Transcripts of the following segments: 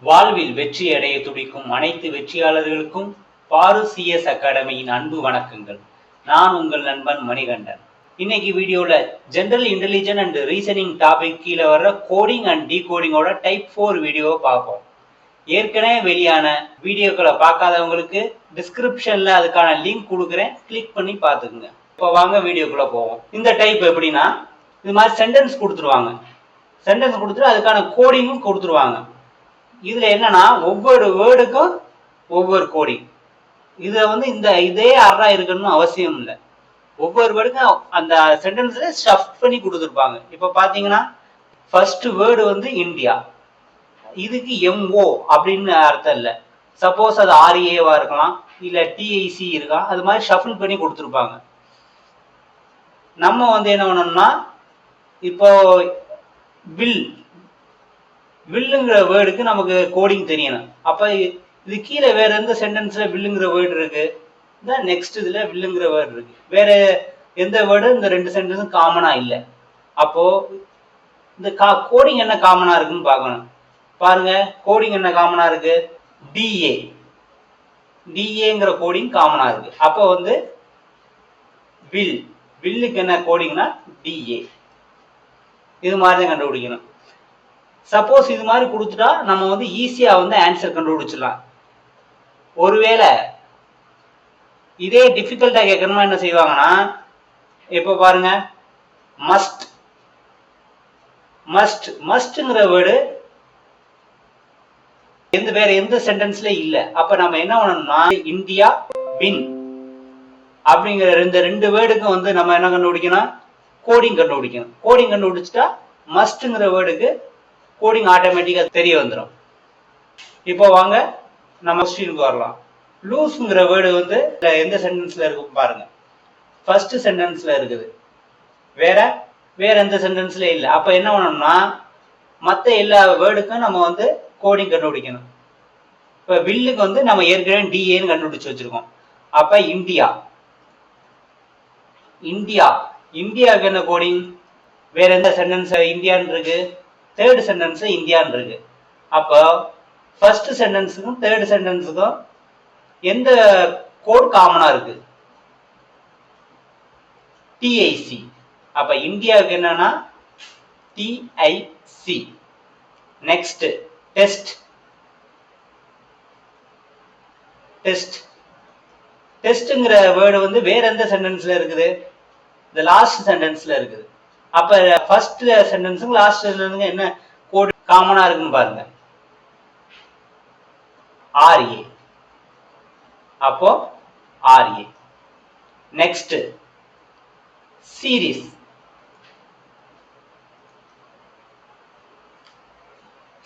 வாழ்வில் வெற்றி அடைய துடிக்கும் அனைத்து வெற்றியாளர்களுக்கும் பாரு சிஎஸ் அகாடமியின் அன்பு வணக்கங்கள். நான் உங்கள் நண்பன் மணிகண்டன். இன்னைக்கு வீடியோல general intelligence and reasoning topic கீழே வர்ற கோடிங் அண்ட் டீகோடிங்கோட டைப் 4 வீடியோவை பார்ப்போம். ஏற்கனவே வெளியான வீடியோக்களை பார்க்காதவங்களுக்கு டிஸ்கிரிப்ஷன்ல அதுக்கான லிங்க் கொடுக்குறேன், கிளிக் பண்ணி பார்த்துக்குங்க. இப்போ வாங்க வீடியோக்குள்ள போவோம். இந்த டைப் எப்படின்னா, இது மாதிரி சென்டென்ஸ் கொடுத்துருவாங்க. சென்டென்ஸ் கொடுத்துட்டு அதுக்கான கோடிங்கும் கொடுத்துருவாங்க. இதுல என்னன்னா ஒவ்வொரு வேர்டுக்கும் ஒவ்வொரு கோடிங். இதுல இதே ஆர்டரா இருக்கணும்னு அவசியம் இல்லை. ஒவ்வொரு வேர்டுக்கும் அந்த சென்டென்ஸ்ல ஷஃப்ட் பண்ணி கொடுத்துருப்பாங்க. இப்ப பாத்தீங்கன்னா ஃபர்ஸ்ட் வேர்டு இந்தியா. இதுக்கு எம்ஓ அப்படின்னு அர்த்தம் இல்லை. சப்போஸ் அது ஆர்ஏவா இருக்கலாம், இல்ல டிஐசி இருக்கலாம். அது மாதிரி ஷஃபிள் பண்ணி கொடுத்துருப்பாங்க. நம்ம என்ன பண்ணணும்னா, இப்போ வில்லுங்கிற வேர்டுக்கு நமக்கு கோடிங் தெரியணும். அப்ப இது கீழே வேற எந்த சென்டென்ஸ்ல வில்லுங்கிற வேர்டு இருக்கு, நெக்ஸ்ட் இதுல வில்லுங்கிற வேர்டு இருக்கு. வேற எந்த வேர்டு இந்த ரெண்டு சென்டென்ஸும் காமனா இல்லை. அப்போ இந்த கோடிங் என்ன காமனா இருக்குன்னு பார்க்கணும். பாருங்க, கோடிங் என்ன காமனா இருக்கு? டிஏங்கிற கோடிங் காமனா இருக்கு. அப்போ வில்லுக்கு என்ன கோடிங்னா டிஏ. இது மாதிரி தான் கண்டுபிடிக்கணும். சப்போஸ் இது மாதிரி கொடுத்துட்டா நம்ம ஈஸியா ஆன்சர் கண்டுபிடிச்சிடலாம். ஒருவேளை இதே டிஃபிகல்ட்டா கேட்கணுமா என்ன செய்வாங்கன்னா, இப்ப பாருங்க, மஸ்ட்ங்கிற வேர்டு வேற எந்த சென்டென்ஸ்ல இல்ல. அப்ப நம்ம என்ன பண்ணணும்னா, இந்தியா வின் அப்படிங்கிற ரெண்டு வேர்டுக்கும் நம்ம என்ன கண்டுபிடிக்கணும்? கோடிங் கண்டுபிடிக்கணும். கோடிங் கண்டுபிடிச்சிட்டா மஸ்ட்ங்கிற வேர்டுக்கு கோடிங் ஆட்டோமேட்டிக்கா தெரிய வந்துடும். இப்போ வாங்க நம்ம கொஸ்டினுக்கு வரலாம். லூஸ்ங்கிற வேர்டு எந்த சென்டென்ஸ்ல இருக்கு பாருங்க. ஃபர்ஸ்ட் சென்டென்ஸ்ல இருக்குது, வேற எந்த சென்டென்ஸ்ல இல்லை. அப்ப என்ன பண்ணணும்னா, மற்ற எல்லா வேர்டுக்கும் நம்ம கோடிங் கண்டுபிடிக்கணும். இப்ப வில்லுக்கு நம்ம ஏற்கனவே டிஏன்னு கண்டுபிடிச்சு வச்சிருக்கோம். அப்ப இந்தியாவுக்கு என்ன கோடிங்? வேற எந்த சென்டென்ஸ் இந்தியான்னு இருக்கு? தேர்ட் சென்டென்ஸ் இந்தியான்னு இருக்கு. அப்போ ஃபர்ஸ்ட் சென்டென்ஸுக்கும் தேர்ட் சென்டென்ஸுக்கும் எந்த கோட் காமனா இருக்கு? டிஐசி. அப்ப இந்தியாவுக்கு என்னன்னா டிஐசி. நெக்ஸ்ட் டெஸ்ட்ங்கிற வேர்டு வேற எந்த சென்டென்ஸ்ல இருக்குது? இந்த லாஸ்ட் சென்டென்ஸ்ல இருக்குது. அப்ப ஃபர்ஸ்ட் சென்டென்ஸுக்கு லாஸ்ட் சென்டென்ஸுக்கு என்ன கோட் காமனா இருக்குன்னு பாருங்க, ஆர்ஏ. அப்போ ஆர்ஏ. நெக்ஸ்ட்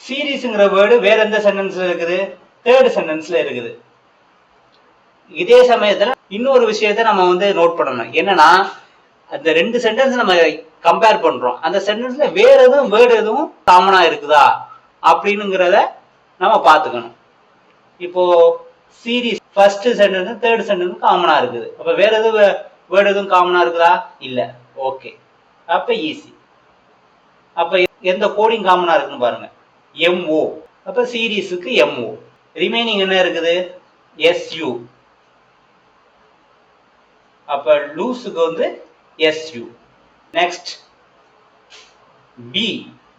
சீரீஸ்ங்கிற வேர்டு வேற எந்த சென்டென்ஸ்ல இருக்குது? தேர்ட் சென்டென்ஸ்ல இருக்குது. இதே சமயத்துல இன்னொரு விஷயத்தை நம்ம நோட் பண்ணணும். என்னன்னா, அந்த ரெண்டு சென்டென்ஸ் நம்ம கம்பேர் பண்றோம். அந்த சென்டென்ஸ்ல வேற எதுவும் வேர்டு எதுவும் காமனா இருக்குதா அப்படின்னுங்கிறத நம்ம பார்த்துக்கணும். இப்போ series first sentence third sentence காமனா இருக்குது. அப்ப வேற எதுவும் வேர்டு எதுவும் காமனா இருக்குதா? இல்ல. ஓகே, அப்ப ஈஸி. அப்ப எந்த கோடிங் காமனா இருக்குன்னு பாருங்க, எம்ஓ. அப்ப சீரீஸுக்கு எம்ஓ. ரிமைனிங் என்ன இருக்குது? எஸ்யூ. அப்ப லூஸுக்கு எஸ்யூ. நெக்ஸ்ட்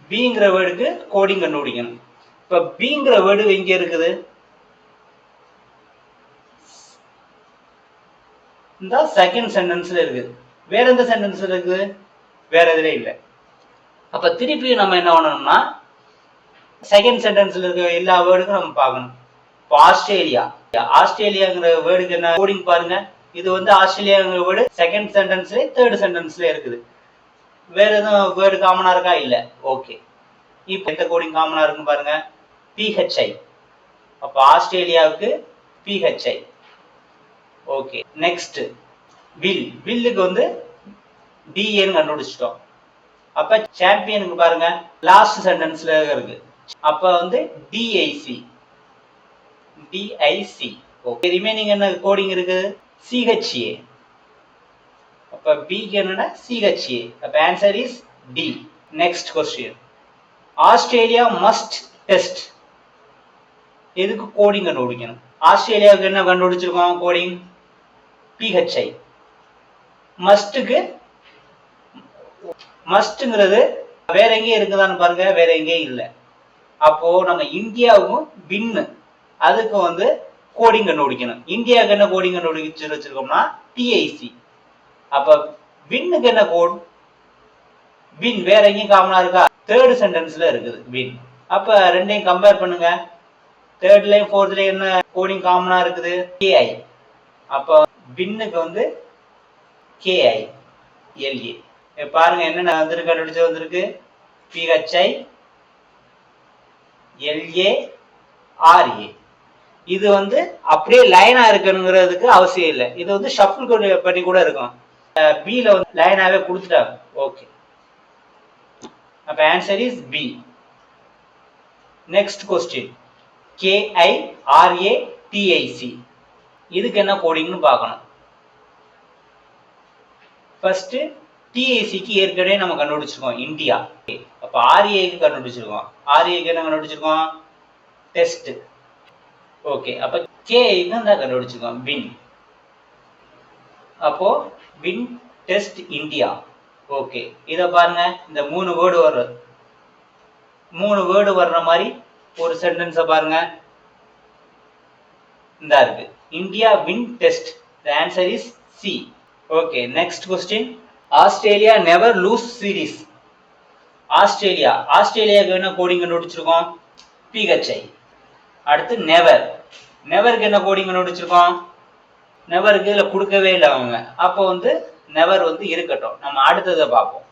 பிங்கிற வேர்டுக்கு கோடிங் கண்டுபிடிக்கணும். இப்ப பிங்கிற வேர்டு எங்க இருக்குது? இந்த செகண்ட் சென்டென்ஸ்ல இருக்குது. வேற எந்த சென்டென்ஸ்ல இருக்குது? வேற எதுல இல்லை. அப்ப திருப்பி நம்ம என்ன பண்ணணும்னா, செகண்ட் சென்டென்ஸ்ல இருக்க எல்லா வேர்டுக்கும் நம்ம பார்க்கணும். இப்போ ஆஸ்திரேலியாங்கிற வேர்டுக்கு என்ன கோடிங் பாருங்க. இது ஆஸ்திரேலியாங்கிற வேர்டு செகண்ட் சென்டென்ஸ்ல தேர்ட் சென்டென்ஸ்ல இருக்குது. வேற எதுவும் வேர்டு காமனா இருக்கா? இல்ல. ஓகே, இப்போ எந்த கோடிங் காமனா இருக்குன்னு பாருங்க, பிஹெச்ஐ. அப்ப ஆஸ்திரேலியாவுக்கு பிஹெச்ஐ. ஓகே. நெக்ஸ்ட் வில்லுக்கு டிஏன்னு கண்டுபிடிச்சிட்டோம். அப்ப சாம்பியனுக்கு பாருங்க, லாஸ்ட் சென்டென்ஸ்ல இருக்கு. அப்ப டிஐசி. ஓகே. ரிமைனிங் என்ன கோடிங் இருக்கு? சிஹெச்ஏ. அப்ப பிக்கு என்னன்னா C. H answer is D. Next question, Australia must test எதுக்கு கோடிங் கண்டுபிடிக்கணும். ஆஸ்திரேலியாவுக்கு என்ன கண்டுபிடிச்சிருக்கோம் கோடிங் PHI. மஸ்ட்ங்கிறது வேற எங்கேயும் இருக்குதான்னு பாருங்க, வேற எங்கேயும் இல்லை. அப்போ நம்ம இந்தியாவுக்கும் வின்னு அதுக்கு கோடிங் கண்டுபிடிக்கணும். இந்தியாவுக்கு என்ன கோடிங் கண்டுபிடிச்சு வச்சிருக்கோம்னா TIC. அப்ப வின்னுக்கு என்ன கோட் வின் வேற எங்கேயும் காமனா இருக்கா, தேர்ட் சென்டென்ஸ்ல இருக்குது வின். அப்ப ரெண்டையும் கம்பேர் பண்ணுங்க. தேர்ட்லயும் ஃபோர்த்லயும் என்ன கோடிங் காமனா இருக்குது KI. அப்ப வின்னுக்கு KI LA. பாருங்க என்ன கண்டுபிடிச்சு PHI LA RA. இது அப்படியே லைனா இருக்கணுங்கிறதுக்கு அவசியம் இல்லை. இது ஷஃபிள் பண்ணி கூட இருக்கும். B ல லைனாவே கொடுத்துட்டாங்க. ஓகே, அப்ப answer is B. Next question KI RA TIC. இதுக்கு என்ன கோடிங்னு பார்க்கணும். ஃபர்ஸ்ட் TICக்கு ஏற்கனவே நம்ம கண்டுபிடிச்சிருக்கோம் இந்தியா. அப்ப RAக்கு கண்டுபிடிச்சிருக்கோம். RAக்கு என்ன கண்டுபிடிச்சிருக்கோம் டெஸ்ட். ஓகே, அப்ப KIக்கு தான் கண்டுபிடிச்சிருக்கோம் வின். அப்போ வின் டெஸ்ட் இந்தியா. ஓகே, இத பாருங்க, இந்த 3 வேர்டு வர்ற மாதிரி ஒரு சென்டென்ஸை பாருங்க. இந்த இருக்கு India win test. The answer is C. Okay, next question Australia never loose series. ஆஸ்திரேலியாவுக்கு என்ன கோடிங் கண்டுபிடிச்சிருக்கோம் PHI. அடுத்து நெவருக்கு என்ன கோடிங் கண்டுபிடிச்சிருக்கோம். நெவருக்கு இதுல கொடுக்கவே இல்லை அவங்க. அப்போ நெவர் இருக்கட்டும். நம்ம அடுத்ததை பார்ப்போம்.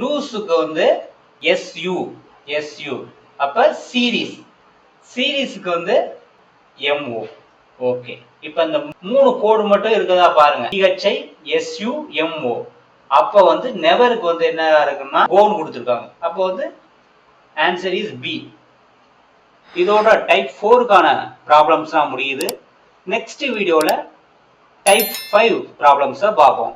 லூஸுக்கு SU. அப்ப சீரீஸ்க்கு MO. ஓகே, இப்ப இந்த 3 கோடு மட்டும் இருக்குதா பாருங்க. PHI SU MO. அப்ப நெவருக்கு என்ன இருக்குன்னா கோன் கொடுத்துருக்காங்க. அப்போ ஆன்சர் இஸ் B. இதோட டைப் 4க்கான ப்ராப்ளம்ஸ்லாம் முடியுது. நெக்ஸ்ட் வீடியோல டைப் 5 ப்ராப்ளம்ஸை பார்ப்போம்.